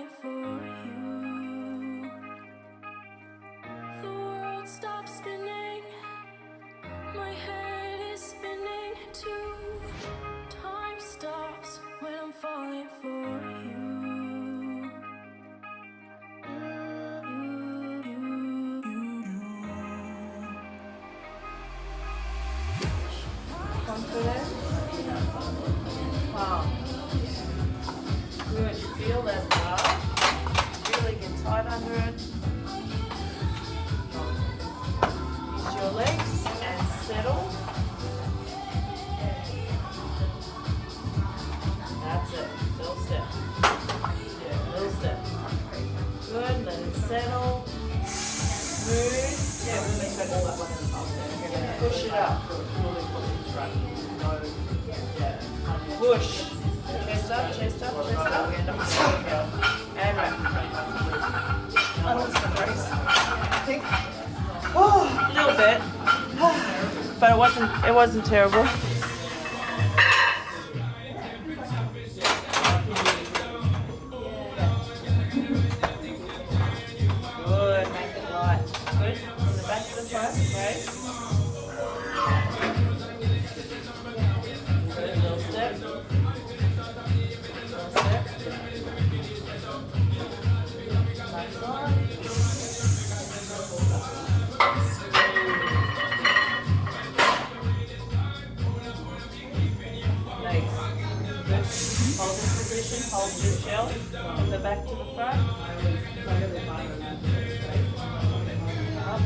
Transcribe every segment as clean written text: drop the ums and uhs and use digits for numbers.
falling for you. The world stops spinning, my head is spinning too. Time stops when I'm falling for you. Confident? Wow. Good. Feel that bar. Really get tight under it. Use your legs and settle. That's it. Little step. Yeah, little step. Good. Let it settle. Smooth. Yeah, really settle that one in the top there. Push it up. Push. Chest up, chest up, chest up. And right. I lost my brace. I think. Oh, a little bit. But it wasn't terrible. Good, make it light. Good. From the back to the front, great. Good, little step. Little step. Back on. Legs. Good. Hold this position, hold your shell. From the back to the front. Up.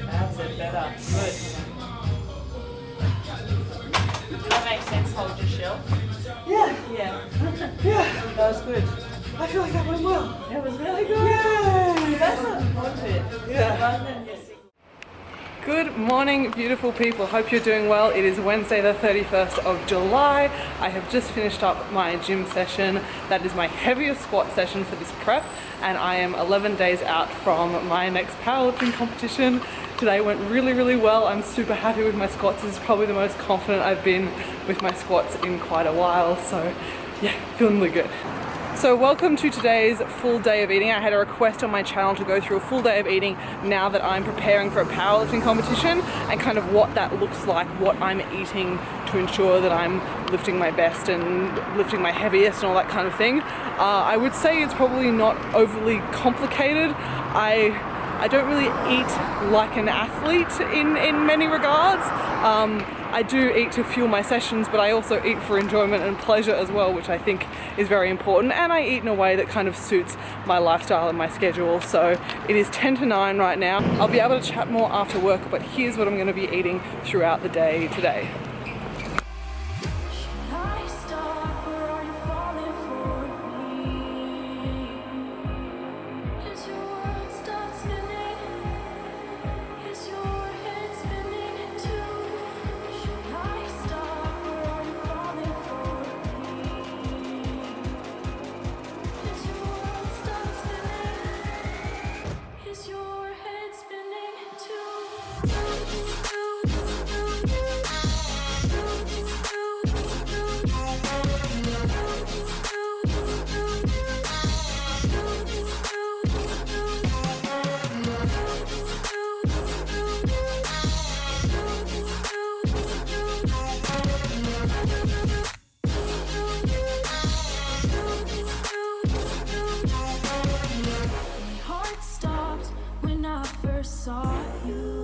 That's it, better. Good. Does that make sense? Hold your shell. Yeah, Yeah. yeah. That was good. I feel like that went well. It was really good. Yay! That's a good bit. Yeah. Rather than just Good morning, beautiful people. Hope you're doing well. It is Wednesday, the 31st of July. I have just finished up my gym session. That is my heaviest squat session for this prep, and I am 11 days out from my next powerlifting competition. Today went really, really well. I'm super happy with my squats. This is probably the most confident I've been with my squats in quite a while. So yeah, feeling really good. So welcome to today's full day of eating. I had a request on my channel to go through a full day of eating now that I'm preparing for a powerlifting competition, and kind of what that looks like, what I'm eating to ensure that I'm lifting my best and lifting my heaviest and all that kind of thing. I would say it's probably not overly complicated. I don't really eat like an athlete in many regards. I do eat to fuel my sessions, but I also eat for enjoyment and pleasure as well, which I think is very important. And I eat in a way that kind of suits my lifestyle and my schedule. So it is 10 to 9 right now. I'll be able to chat more after work, but here's what I'm going to be eating throughout the day today. Should I stop or are you falling for me? Is your world start spinning? Is your head spinning too? Should I stop or are you falling for me? Is your world start spinning? Is your head spinning too? My heart stopped when I first saw you.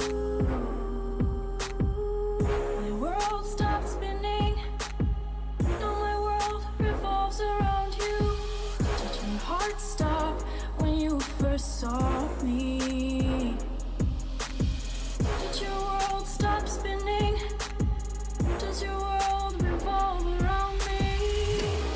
My world stopped spinning. Now my world revolves around you. Did your heart stop when you first saw me? Did your world stop spinning? Does your world revolve around me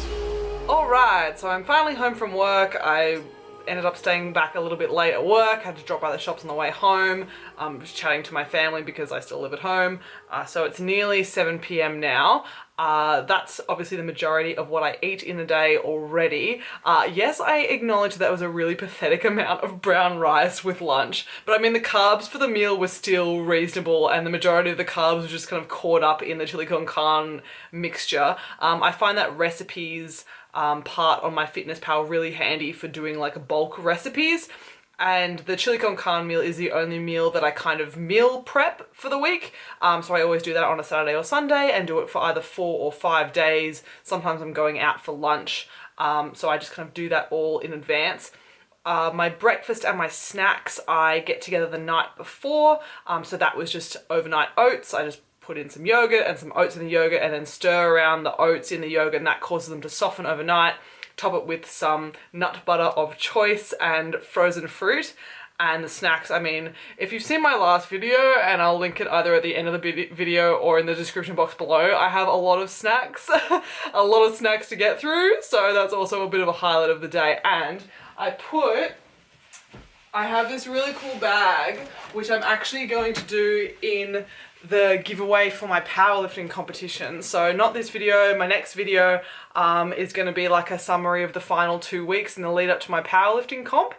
too? Alright, so I'm finally home from work. I ended up staying back a little bit late at work, had to drop by the shops on the way home, was chatting to my family because I still live at home. So it's nearly 7 p.m. now. That's obviously the majority of what I eat in the day already. Yes, I acknowledge that was a really pathetic amount of brown rice with lunch, but I mean the carbs for the meal were still reasonable, and the majority of the carbs were just kind of caught up in the chili con carne mixture. I find that recipes part on my Fitness Pal really handy for doing like bulk recipes. And the chili con carne meal is the only meal that I kind of meal prep for the week. So I always do that on a Saturday or Sunday and do it for either 4 or 5 days. Sometimes I'm going out for lunch. So I just kind of do that all in advance. My breakfast and my snacks, I get together the night before. So that was just overnight oats. I just put in some yogurt and some oats in the yogurt and then stir around the oats in the yogurt, and that causes them to soften overnight. Top it with some nut butter of choice and frozen fruit. And the snacks, I mean, if you've seen my last video, and I'll link it either at the end of the video or in the description box below, I have a lot of snacks, a lot of snacks to get through. So that's also a bit of a highlight of the day. And I have this really cool bag, which I'm actually going to do in the giveaway for my powerlifting competition. So not this video, my next video is going to be like a summary of the final 2 weeks in the lead up to my powerlifting comp.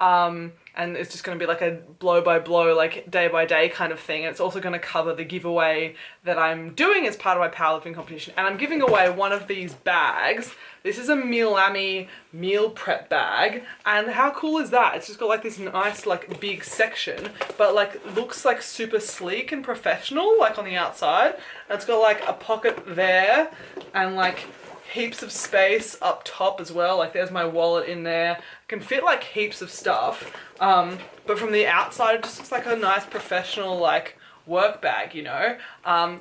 And it's just going to be like a blow by blow, like day by day kind of thing. And it's also going to cover the giveaway that I'm doing as part of my powerlifting competition. And I'm giving away one of these bags. This is a Mealami meal prep bag. And how cool is that? It's just got like this nice like big section, but like looks like super sleek and professional, like on the outside. And it's got like a pocket there and like heaps of space up top as well. Like there's my wallet in there. I can fit like heaps of stuff. But from the outside, it just looks like a nice professional like work bag, you know?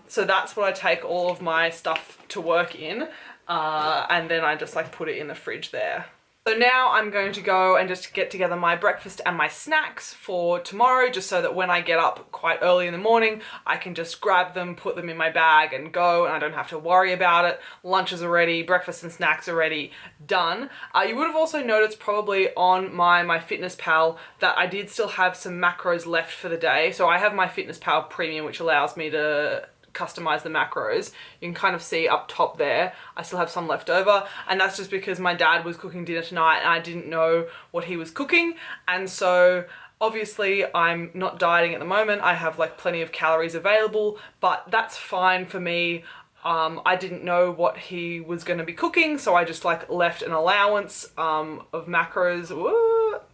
So that's what I take all of my stuff to work in. And then I just like put it in the fridge there. So now I'm going to go and just get together my breakfast and my snacks for tomorrow, just so that when I get up quite early in the morning, I can just grab them, put them in my bag and go, and I don't have to worry about it. Lunches are ready, breakfast and snacks are ready, done. You would have also noticed probably on my Fitness Pal that I did still have some macros left for the day. So I have my Fitness Pal Premium, which allows me to customize the macros. You can kind of see up top there, I still have some left over, and that's just because my dad was cooking dinner tonight and I didn't know what he was cooking. And so obviously I'm not dieting at the moment. I have like plenty of calories available, but that's fine for me. I didn't know what he was going to be cooking, so I just like left an allowance of macros,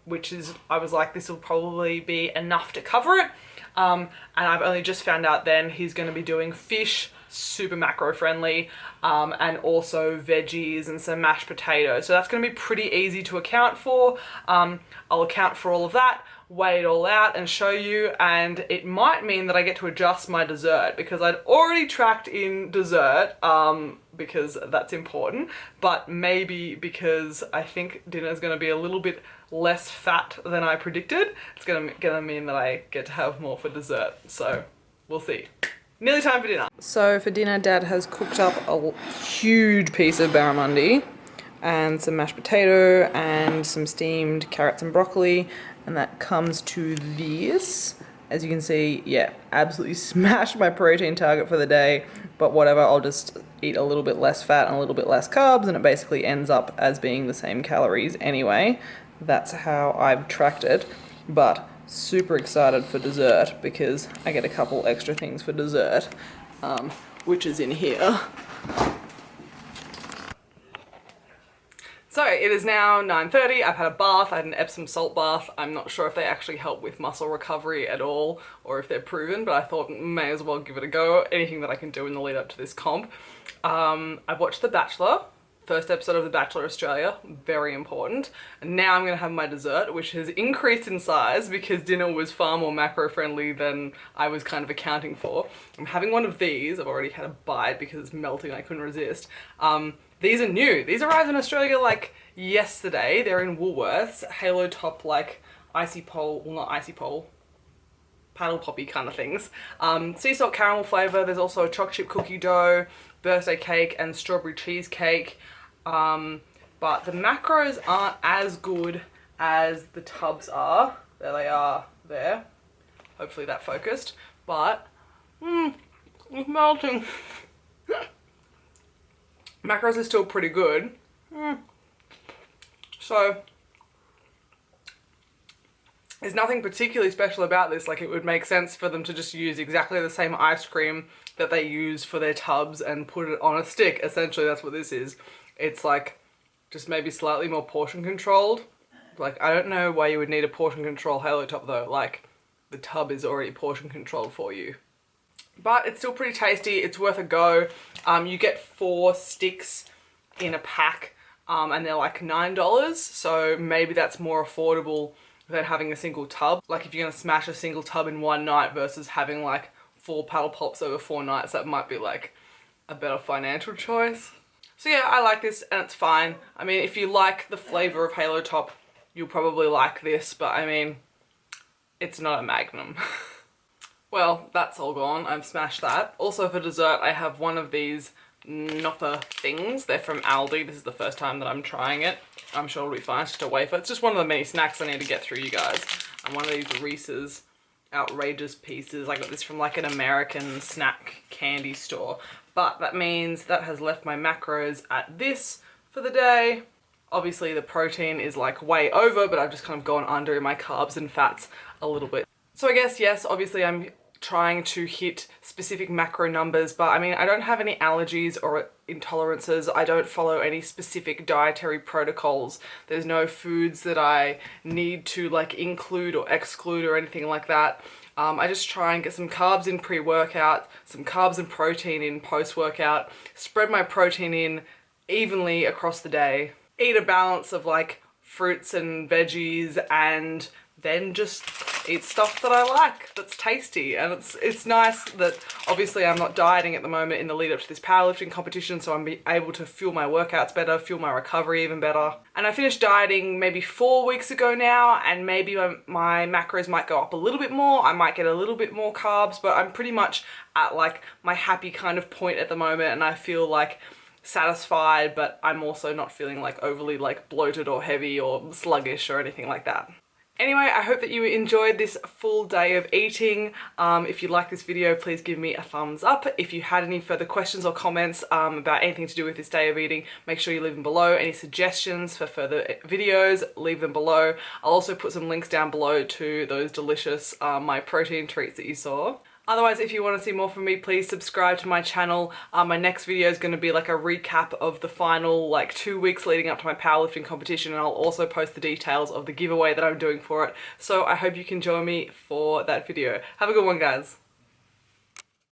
which is, I was like, this will probably be enough to cover it. And I've only just found out then he's going to be doing fish, super macro friendly, and also veggies and some mashed potatoes. So that's going to be pretty easy to account for. I'll account for all of that, weigh it all out and show you, and it might mean that I get to adjust my dessert because I'd already tracked in dessert, because that's important, but maybe because I think dinner is going to be a little bit less fat than I predicted, it's gonna mean that I get to have more for dessert. So we'll see. Nearly time for dinner. So for dinner, Dad has cooked up a huge piece of barramundi and some mashed potato and some steamed carrots and broccoli, and that comes to this. As you can see, yeah, absolutely smashed my protein target for the day, but whatever, I'll just eat a little bit less fat and a little bit less carbs, and it basically ends up as being the same calories anyway. That's how I've tracked it, but super excited for dessert because I get a couple extra things for dessert, which is in here. So it is now 9:30, I've had a bath, I had an Epsom salt bath. I'm not sure if they actually help with muscle recovery at all or if they're proven, but I thought may as well give it a go, anything that I can do in the lead up to this comp. I've watched The Bachelor, first episode of The Bachelor Australia, very important. And now I'm gonna have my dessert, which has increased in size because dinner was far more macro friendly than I was kind of accounting for. I'm having one of these, I've already had a bite because it's melting, I couldn't resist. These are new, these arrived in Australia like yesterday. They're in Woolworths, Halo Top like icy pole, well not icy pole, paddle poppy kind of things. Sea salt caramel flavour, there's also a chocolate chip cookie dough, birthday cake and strawberry cheesecake. But the macros aren't as good as the tubs are. There they are there. Hopefully that focused, but it's melting. Macros are still pretty good. So there's nothing particularly special about this. Like, it would make sense for them to just use exactly the same ice cream that they use for their tubs and put it on a stick. Essentially, that's what this is. It's like just maybe slightly more portion controlled. Like, I don't know why you would need a portion control Halo Top though. Like, the tub is already portion controlled for you. But it's still pretty tasty. It's worth a go. You get 4 sticks in a pack, and they're like $9. So maybe that's more affordable than having a single tub. Like, if you're gonna smash a single tub in one night versus having like 4 paddle pops over 4 nights, that might be like a better financial choice. So yeah, I like this and it's fine. I mean, if you like the flavor of Halo Top, you'll probably like this, but I mean, it's not a Magnum. Well, that's all gone. I've smashed that. Also for dessert, I have one of these Nopper things. They're from Aldi. This is the first time that I'm trying it. I'm sure it'll be fine. It's just a wafer. It's just one of the many snacks I need to get through, you guys. And one of these Reese's outrageous pieces. I got this from like an American snack candy store. But that means that has left my macros at this for the day. Obviously the protein is like way over, but I've just kind of gone under in my carbs and fats a little bit. So I guess, yes, obviously I'm trying to hit specific macro numbers, but I mean, I don't have any allergies or intolerances. I don't follow any specific dietary protocols. There's no foods that I need to like include or exclude or anything like that. I just try and get some carbs in pre-workout, some carbs and protein in post-workout, spread my protein in evenly across the day, eat a balance of like fruits and veggies, and then just eat stuff that I like, that's tasty. And it's nice that obviously I'm not dieting at the moment in the lead up to this powerlifting competition, so I'm able to fuel my workouts better, fuel my recovery even better. And I finished dieting maybe 4 weeks ago now, and maybe my macros might go up a little bit more. I might get a little bit more carbs, but I'm pretty much at like my happy kind of point at the moment, and I feel like satisfied, but I'm also not feeling like overly like bloated or heavy or sluggish or anything like that. Anyway, I hope that you enjoyed this full day of eating. If you like this video, please give me a thumbs up. If you had any further questions or comments about anything to do with this day of eating, make sure you leave them below. Any suggestions for further videos, leave them below. I'll also put some links down below to those delicious my protein treats that you saw. Otherwise, if you want to see more from me, please subscribe to my channel. My next video is going to be like a recap of the final like 2 weeks leading up to my powerlifting competition, and I'll also post the details of the giveaway that I'm doing for it. So I hope you can join me for that video. Have a good one, guys.